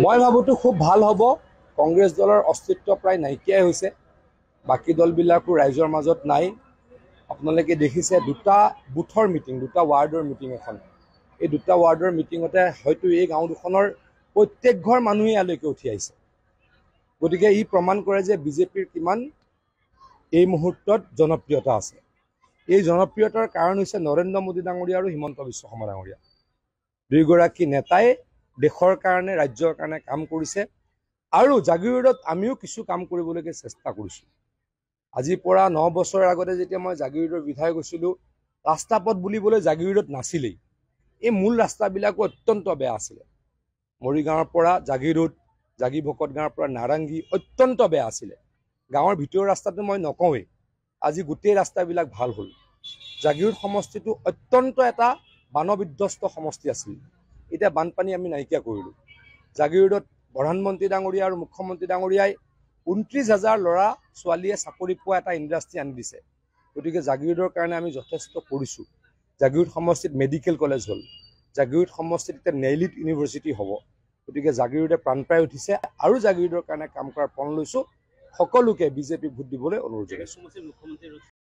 মই ভাবোতো খুব ভাল হ'ব। কংগ্ৰেছ দলৰ অস্তিত্ব প্ৰায় নাইকিয়াই হৈছে। বাকী দলবিলাকো ৰাইজৰ মাজত নাই। আপোনালোকে দেখিছে দুটা বুথৰ মিটিং, দুটা ৱাৰ্ডৰ মিটিং এখন। এই দুটা ৱাৰ্ডৰ মিটিঙতে হয়তো এই গাঁও দুখনৰ প্ৰত্যেক ঘৰ মানুহে ইয়ালৈকে উঠি আহিছে। গতিকে ই প্ৰমাণ কৰে যে বিজেপিৰ কিমান এই মুহূৰ্তত জনপ্ৰিয়তা আছে। এই জনপ্ৰিয়তাৰ কাৰণ হৈছে নৰেন্দ্ৰ মোদী ডাঙৰীয়া আৰু হিমন্ত বিশ্ব শৰ্মা ডাঙৰীয়া। দুয়োগৰাকী নেতাই দেশৰ কাৰণে, ৰাজ্যৰ কাৰণে কাম কৰিছে আৰু জাগিৰোডত আমিও কিছু কাম কৰিবলৈকে চেষ্টা কৰিছোঁ। আজিৰ পৰা 9 বছৰৰ আগতে যেতিয়া মই জাগিৰোডৰ বিধায়ক হৈছিলোঁ, ৰাস্তা পথ বুলিবলৈ জাগিৰোডত নাছিলেই। এই মূল ৰাস্তাবিলাকো অত্যন্ত বেয়া আছিলে। মৰিগাঁৱৰ পৰা জাগিৰোড, জাগি ভকত গাঁৱৰ পৰা নাৰাংগী অত্যন্ত বেয়া আছিলে। গাঁৱৰ ভিতৰৰ ৰাস্তাটো মই নকওঁৱেই, আজি গোটেই ৰাস্তাবিলাক ভাল হ'ল। জাগিৰোড সমষ্টিটো অত্যন্ত এটা বানবিধ্বস্ত সমষ্টি আছিল। এতিয়া বানপানী আমি নাইকিয়া কৰিলোঁ। জাগিৰোডত প্ৰধানমন্ত্ৰী ডাঙৰীয়া আৰু মুখ্যমন্ত্ৰী ডাঙৰীয়াই 29,000 ল'ৰা ছোৱালীয়ে চাকৰি পোৱা এটা ইণ্ডাষ্ট্ৰী আনি দিছে। গতিকে জাগিৰোডৰ কাৰণে আমি যথেষ্ট কৰিছোঁ। জাগিৰোড সমষ্টিত মেডিকেল কলেজ হ'ল, জাগিৰোড সমষ্টিত এতিয়া নেইলিট ইউনিভাৰ্চিটি হ'ব। গতিকে জাগিৰোডে প্ৰাণ পাই উঠিছে আৰু জাগিৰোডৰ কাৰণে কাম কৰাৰ পণ লৈছোঁ। সকলোকে বিজেপি ভোট দিবলৈ অনুৰোধ জনাইছোঁ।